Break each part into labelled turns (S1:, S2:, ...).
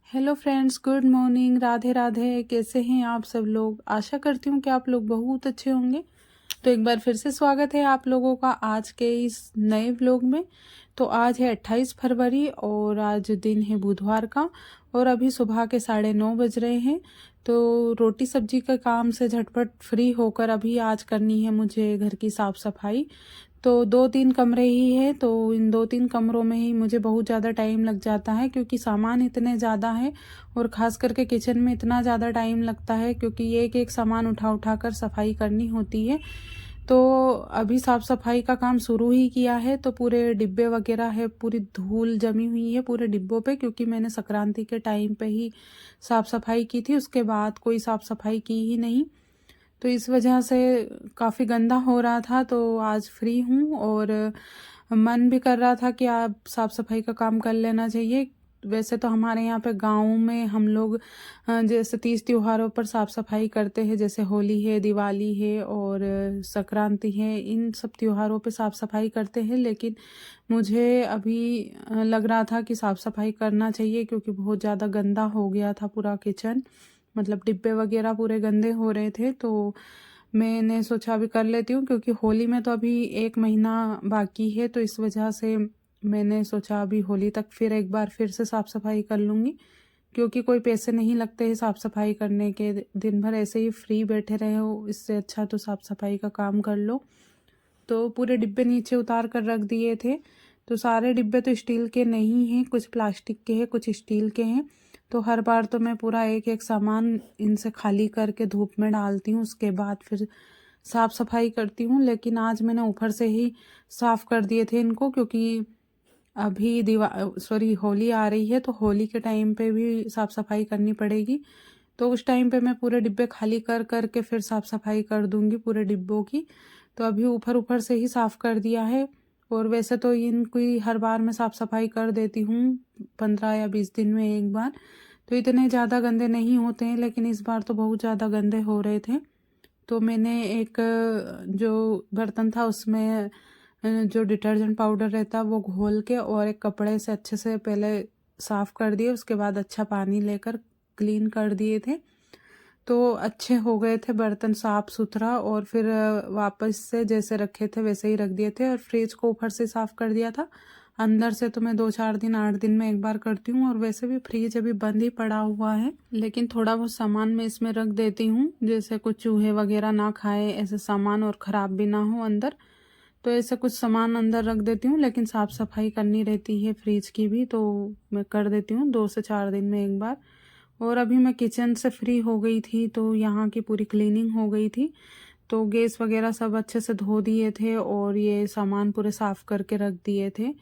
S1: Hello friends, good morning. Radhe Radhe. कैसे हैं आप सब लोग? आशा करती हूँ कि आप लोग बहुत अच्छे होंगे। तो एक बार फिर से स्वागत है आप लोगों का आज के इस नए व्लॉग में। तो आज है 28 फरवरी और आज दिन है बुधवार का और अभी सुबह के 9:30 बज रहे हैं। तो रोटी सब्जी के काम से झटपट फ्री होकर अभी आज करनी है मुझे घर की साफ़ सफाई। तो 2-3 कमरे ही है, तो इन 2-3 कमरों में ही मुझे बहुत ज़्यादा टाइम लग जाता है क्योंकि सामान इतने ज़्यादा है और ख़ास करके किचन में इतना ज़्यादा टाइम लगता है क्योंकि एक एक सामान उठा उठा कर सफाई करनी होती है। तो अभी साफ़ सफाई का काम शुरू ही किया है, तो पूरे डिब्बे वगैरह है, पूरी धूल जमी हुई है पूरे डिब्बों पे क्योंकि मैंने संक्रांति के टाइम पे ही साफ़ सफाई की थी, उसके बाद कोई साफ़ सफाई की ही नहीं। तो इस वजह से काफ़ी गंदा हो रहा था। तो आज फ्री हूँ और मन भी कर रहा था कि आप साफ़ सफाई का काम कर लेना चाहिए। वैसे तो हमारे यहाँ पे गाँव में हम लोग जैसे 30 त्योहारों पर साफ़ सफाई करते हैं, जैसे होली है, दिवाली है और संक्रांति है, इन सब त्योहारों पे साफ़ सफाई करते हैं। लेकिन मुझे अभी लग रहा था कि साफ़ सफाई करना चाहिए क्योंकि बहुत ज़्यादा गंदा हो गया था पूरा किचन, मतलब डिब्बे वगैरह पूरे गंदे हो रहे थे। तो मैंने सोचा अभी कर लेती हूँ क्योंकि होली में तो अभी 1 महीना बाकी है, तो इस वजह से मैंने सोचा अभी होली तक फिर एक बार फिर से साफ़ सफाई कर लूँगी क्योंकि कोई पैसे नहीं लगते हैं साफ़ सफाई करने के। दिन भर ऐसे ही फ्री बैठे रहे हो, इससे अच्छा तो साफ़ सफाई का काम कर लो। तो पूरे डिब्बे नीचे उतार कर रख दिए थे। तो सारे डिब्बे तो स्टील के नहीं हैं, कुछ प्लास्टिक के हैं, कुछ स्टील के हैं। तो हर बार तो मैं पूरा एक एक सामान इनसे खाली करके धूप में डालती हूँ, उसके बाद फिर साफ़ सफाई करती हूँ। लेकिन आज मैंने ऊपर से ही साफ़ कर दिए थे इनको क्योंकि अभी होली आ रही है, तो होली के टाइम पे भी साफ़ सफाई करनी पड़ेगी। तो उस टाइम पे मैं पूरे डिब्बे खाली कर कर के फिर साफ़ सफाई कर दूँगी पूरे डिब्बों की। तो अभी ऊपर ऊपर से ही साफ़ कर दिया है। और वैसे तो इनकी हर बार मैं साफ़ सफाई कर देती हूँ 15 या 20 दिन में एक बार, तो इतने ज़्यादा गंदे नहीं होते हैं, लेकिन इस बार तो बहुत ज़्यादा गंदे हो रहे थे। तो मैंने एक जो बर्तन था उसमें जो डिटर्जेंट पाउडर रहता है वो घोल के और एक कपड़े से अच्छे से पहले साफ़ कर दिए, उसके बाद अच्छा पानी लेकर क्लीन कर दिए थे। तो अच्छे हो गए थे बर्तन साफ़ सुथरा, और फिर वापस से जैसे रखे थे वैसे ही रख दिए थे और फ्रिज को ऊपर से साफ़ कर दिया था। अंदर से तो मैं 2-4 दिन 8 दिन में एक बार करती हूँ और वैसे भी फ्रिज अभी बंद ही पड़ा हुआ है, लेकिन थोड़ा बहुत सामान मैं इसमें रख देती हूँ जैसे कुछ चूहे वगैरह ना खाए ऐसे सामान और ख़राब भी ना हो अंदर। तो ऐसे कुछ सामान अंदर रख देती हूँ, लेकिन साफ़ सफाई करनी रहती है फ्रिज की भी, तो मैं कर देती हूँ 2 से 4 दिन में एक बार। और अभी मैं किचन से फ्री हो गई थी तो यहाँ की पूरी क्लीनिंग हो गई थी। तो गैस वगैरह सब अच्छे से धो दिए थे और ये सामान पूरे साफ़ करके रख दिए थे।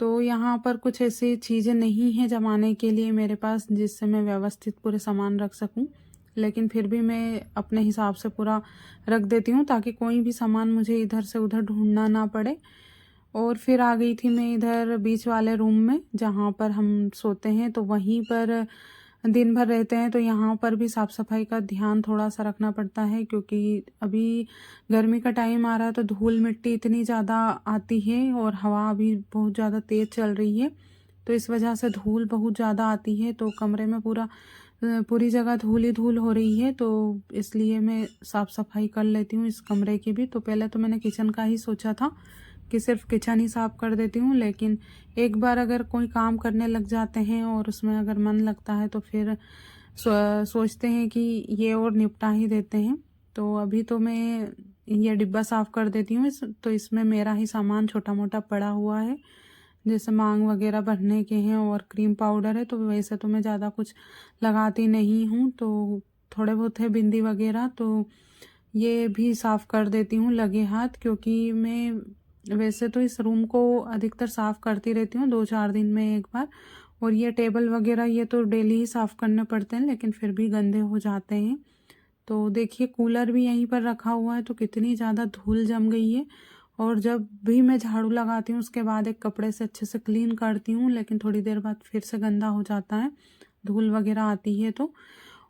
S1: तो यहाँ पर कुछ ऐसी चीज़ें नहीं हैं जमाने के लिए मेरे पास जिससे मैं व्यवस्थित पूरे सामान रख सकूँ, लेकिन फिर भी मैं अपने हिसाब से पूरा रख देती हूँ ताकि कोई भी सामान मुझे इधर से उधर ढूंढना ना पड़े। और फिर आ गई थी मैं इधर बीच वाले रूम में जहाँ पर हम सोते हैं, तो वहीं पर दिन भर रहते हैं, तो यहाँ पर भी साफ़ सफाई का ध्यान थोड़ा सा रखना पड़ता है क्योंकि अभी गर्मी का टाइम आ रहा है तो धूल मिट्टी इतनी ज़्यादा आती है और हवा अभी बहुत ज़्यादा तेज़ चल रही है, तो इस वजह से धूल बहुत ज़्यादा आती है। तो कमरे में पूरी जगह धूल ही धूल हो रही है, तो इसलिए मैं साफ़ सफाई कर लेती हूँ इस कमरे की भी। तो पहले तो मैंने किचन का ही सोचा था कि सिर्फ किचन ही साफ़ कर देती हूँ, लेकिन एक बार अगर कोई काम करने लग जाते हैं और उसमें अगर मन लगता है तो फिर सोचते हैं कि ये और निपटा ही देते हैं। तो अभी तो मैं ये डिब्बा साफ़ कर देती हूँ तो इसमें मेरा ही सामान छोटा मोटा पड़ा हुआ है, जैसे मांग वगैरह भरने के हैं और क्रीम पाउडर है। तो वैसे तो मैं ज़्यादा कुछ लगाती नहीं हूँ, तो थोड़े बहुत है बिंदी वगैरह, तो ये भी साफ़ कर देती हूँ लगे हाथ क्योंकि मैं वैसे तो इस रूम को अधिकतर साफ़ करती रहती हूँ 2-4 दिन में एक बार। और ये टेबल वगैरह ये तो डेली ही साफ़ करने पड़ते हैं, लेकिन फिर भी गंदे हो जाते हैं। तो देखिए कूलर भी यहीं पर रखा हुआ है तो कितनी ज़्यादा धूल जम गई है। और जब भी मैं झाड़ू लगाती हूँ उसके बाद एक कपड़े से अच्छे से क्लीन करती हूँ, लेकिन थोड़ी देर बाद फिर से गंदा हो जाता है, धूल वगैरह आती है तो।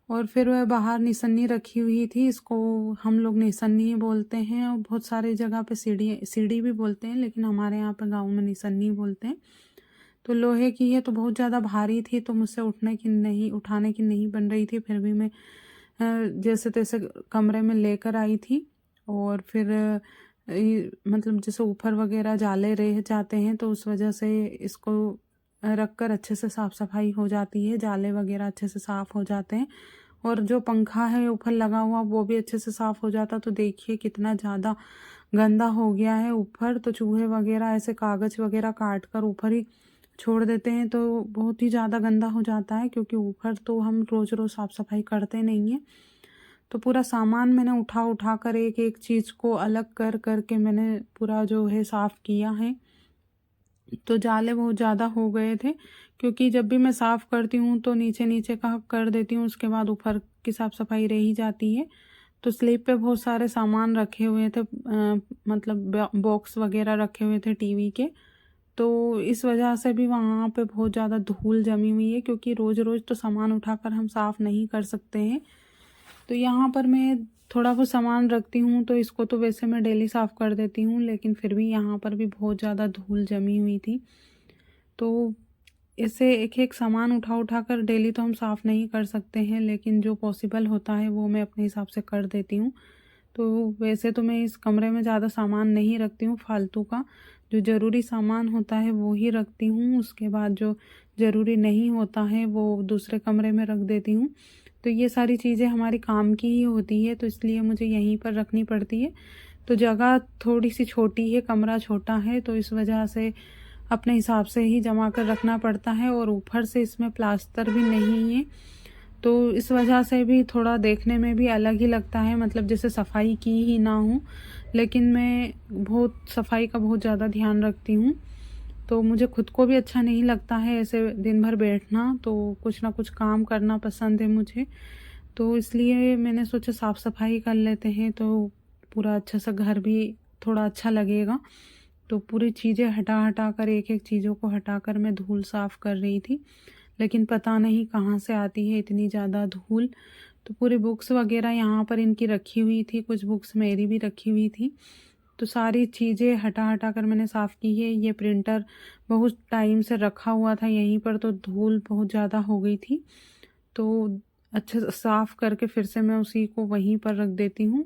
S1: और फिर वह बाहर निसन्नी रखी हुई थी, इसको हम लोग निसन्नी ही बोलते हैं और बहुत सारी जगह पे सीढ़ी सीढ़ी भी बोलते हैं, लेकिन हमारे यहाँ पे गाँव में निसन्नी बोलते हैं। तो लोहे की है तो बहुत ज़्यादा भारी थी, तो मुझसे उठाने की नहीं बन रही थी। फिर भी मैं जैसे तैसे कमरे में लेकर आई थी। और फिर मतलब जैसे ऊपर वगैरह जाले रह जाते हैं तो उस वजह से इसको रख कर अच्छे से साफ़ सफाई हो जाती है, जाले वगैरह अच्छे से साफ़ हो जाते हैं। और जो पंखा है ऊपर लगा हुआ वो भी अच्छे से साफ़ हो जाता। तो देखिए कितना ज़्यादा गंदा हो गया है ऊपर। तो चूहे वगैरह ऐसे कागज़ वगैरह काट कर ऊपर ही छोड़ देते हैं तो बहुत ही ज़्यादा गंदा हो जाता है, क्योंकि ऊपर तो हम रोज़ रोज़ साफ़ सफाई करते नहीं हैं। तो पूरा सामान मैंने उठा उठा कर एक एक चीज़ को अलग कर कर के मैंने पूरा जो है साफ़ किया है। तो जाले बहुत ज़्यादा हो गए थे, क्योंकि जब भी मैं साफ़ करती हूँ तो नीचे नीचे का कर देती हूँ, उसके बाद ऊपर की साफ़ सफाई रह ही जाती है। तो स्लैब पे बहुत सारे सामान रखे हुए थे, मतलब बॉक्स वगैरह रखे हुए थे टीवी के। तो इस वजह से भी वहाँ पे बहुत ज़्यादा धूल जमी हुई है, क्योंकि रोज़ रोज़ तो सामान उठाकर हम साफ़ नहीं कर सकते हैं। तो यहाँ पर मैं थोड़ा बहुत सामान रखती हूँ, तो इसको तो वैसे मैं डेली साफ़ कर देती हूँ, लेकिन फिर भी यहाँ पर भी बहुत ज़्यादा धूल जमी हुई थी। तो ऐसे एक एक सामान उठा उठा कर डेली तो हम साफ़ नहीं कर सकते हैं, लेकिन जो पॉसिबल होता है वो मैं अपने हिसाब से कर देती हूँ। तो वैसे तो मैं इस कमरे में ज़्यादा सामान नहीं रखती हूँ फालतू का, जो ज़रूरी सामान होता है वो ही रखती हूँ। उसके बाद जो ज़रूरी नहीं होता है वो दूसरे कमरे में रख देती हूँ। तो ये सारी चीज़ें हमारी काम की ही होती है, तो इसलिए मुझे यहीं पर रखनी पड़ती है। तो जगह थोड़ी सी छोटी है, कमरा छोटा है, तो इस वजह से अपने हिसाब से ही जमा कर रखना पड़ता है। और ऊपर से इसमें प्लास्टर भी नहीं है, तो इस वजह से भी थोड़ा देखने में भी अलग ही लगता है, मतलब जैसे सफाई की ही ना हो। लेकिन मैं बहुत सफाई का बहुत ज़्यादा ध्यान रखती हूँ, तो मुझे खुद को भी अच्छा नहीं लगता है ऐसे दिन भर बैठना, तो कुछ ना कुछ काम करना पसंद है मुझे। तो इसलिए मैंने सोचा साफ़ सफाई कर लेते हैं, तो पूरा अच्छा सा घर भी थोड़ा अच्छा लगेगा। तो पूरी चीज़ें हटा हटा कर एक एक चीज़ों को हटा कर मैं धूल साफ़ कर रही थी, लेकिन पता नहीं कहाँ से आती है इतनी ज़्यादा धूल। तो पूरी बुक्स वगैरह यहाँ पर इनकी रखी हुई थी, कुछ बुक्स मेरी भी रखी हुई थी। तो सारी चीज़ें हटा हटा कर मैंने साफ़ की है। ये प्रिंटर बहुत टाइम से रखा हुआ था यहीं पर, तो धूल बहुत ज़्यादा हो गई थी। तो अच्छे से साफ़ करके फिर से मैं उसी को वहीं पर रख देती हूँ।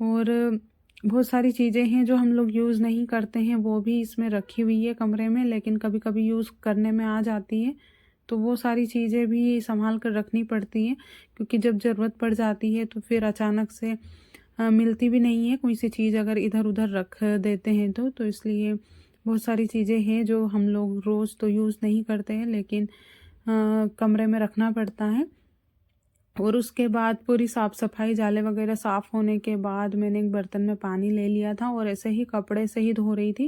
S1: और बहुत सारी चीज़ें हैं जो हम लोग यूज़ नहीं करते हैं, वो भी इसमें रखी हुई है कमरे में, लेकिन कभी कभी यूज़ करने में आ जाती है। तो वो सारी चीज़ें भी संभाल कर रखनी पड़ती हैं, क्योंकि जब ज़रूरत पड़ जाती है तो फिर अचानक से मिलती भी नहीं है कोई सी चीज़ अगर इधर उधर रख देते हैं तो इसलिए बहुत सारी चीज़ें हैं जो हम लोग रोज़ तो यूज़ नहीं करते हैं, लेकिन कमरे में रखना पड़ता है। और उसके बाद पूरी साफ़ सफाई जाले वगैरह साफ़ होने के बाद मैंने एक बर्तन में पानी ले लिया था और ऐसे ही कपड़े से ही धो रही थी,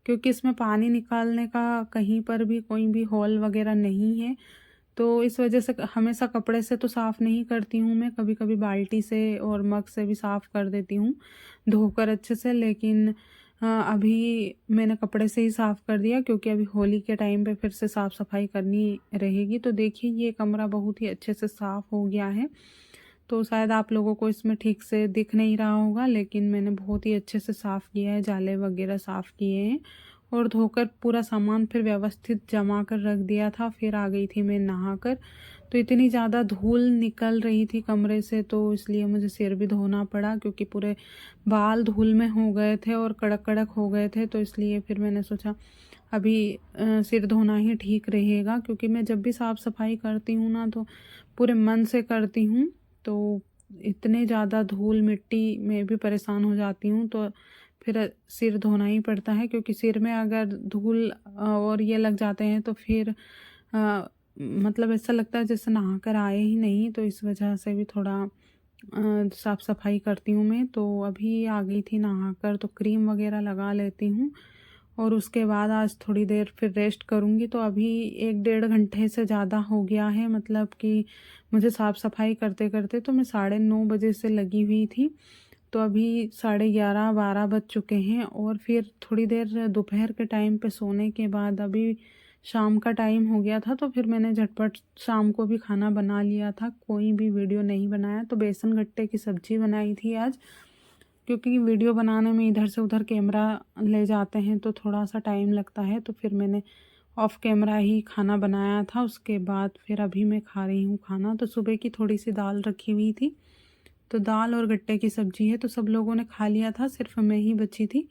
S1: क्योंकि इसमें पानी निकालने का कहीं पर भी कोई भी होल वगैरह नहीं है। तो इस वजह से हमेशा कपड़े से तो साफ़ नहीं करती हूँ मैं, कभी कभी बाल्टी से और मग से भी साफ़ कर देती हूँ धोकर अच्छे से। लेकिन अभी मैंने कपड़े से ही साफ़ कर दिया, क्योंकि अभी होली के टाइम पे फिर से साफ़ सफाई करनी रहेगी। तो देखिए ये कमरा बहुत ही अच्छे से साफ़ हो गया है। तो शायद आप लोगों को इसमें ठीक से दिख नहीं रहा होगा, लेकिन मैंने बहुत ही अच्छे से साफ़ किया है, जाले वगैरह साफ़ किए हैं और धोकर पूरा सामान फिर व्यवस्थित जमा कर रख दिया था। फिर आ गई थी मैं नहाकर। तो इतनी ज़्यादा धूल निकल रही थी कमरे से, तो इसलिए मुझे सिर भी धोना पड़ा, क्योंकि पूरे बाल धूल में हो गए थे और कड़क कड़क हो गए थे। तो इसलिए फिर मैंने सोचा अभी सिर धोना ही ठीक रहेगा, क्योंकि मैं जब भी साफ़ सफाई करती हूँ ना तो पूरे मन से करती हूँ। तो इतने ज़्यादा धूल मिट्टी में भी परेशान हो जाती हूँ, तो फिर सिर धोना ही पड़ता है, क्योंकि सिर में अगर धूल और ये लग जाते हैं तो फिर मतलब ऐसा लगता है जैसे नहा कर आए ही नहीं। तो इस वजह से भी थोड़ा साफ़ सफाई करती हूँ मैं। तो अभी आ गई थी नहाकर, तो क्रीम वगैरह लगा लेती हूँ और उसके बाद आज थोड़ी देर फिर रेस्ट करूँगी। तो अभी 1-1.5 घंटे से ज़्यादा हो गया है, मतलब कि मुझे साफ़ सफाई करते करते तो मैं 9:30 बजे से लगी हुई थी। तो अभी 11:30-12 बज चुके हैं और फिर थोड़ी देर दोपहर के टाइम पे सोने के बाद अभी शाम का टाइम हो गया था। तो फिर मैंने झटपट शाम को भी खाना बना लिया था, कोई भी वीडियो नहीं बनाया। तो बेसन गट्टे की सब्ज़ी बनाई थी आज, क्योंकि वीडियो बनाने में इधर से उधर कैमरा ले जाते हैं तो थोड़ा सा टाइम लगता है। तो फिर मैंने ऑफ कैमरा ही खाना बनाया था। उसके बाद फिर अभी मैं खा रही हूँ खाना। तो सुबह की थोड़ी सी दाल रखी हुई थी, तो दाल और गट्टे की सब्ज़ी है, तो सब लोगों ने खा लिया था, सिर्फ मैं ही बची थी।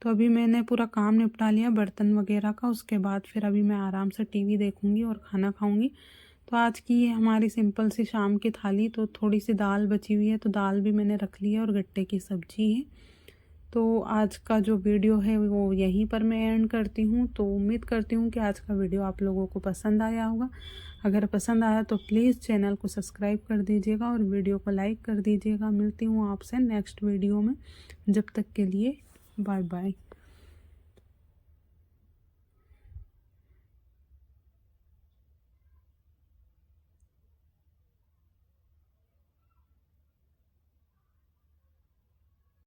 S1: तो अभी मैंने पूरा काम निपटा लिया बर्तन वगैरह का। उसके बाद फिर अभी मैं आराम से टीवी देखूंगी और खाना खाऊंगी। तो आज की ये हमारी सिंपल सी शाम की थाली। तो थोड़ी सी दाल बची हुई है, तो दाल भी मैंने रख ली है और गट्टे की सब्ज़ी है। तो आज का जो वीडियो है वो यहीं पर मैं एंड करती हूँ। तो उम्मीद करती हूँ कि आज का वीडियो आप लोगों को पसंद आया होगा। अगर पसंद आया तो प्लीज़ चैनल को सब्सक्राइब कर दीजिएगा और वीडियो को लाइक कर दीजिएगा। मिलती हूँ आपसे नेक्स्ट वीडियो में। जब तक के लिए बाय बाय।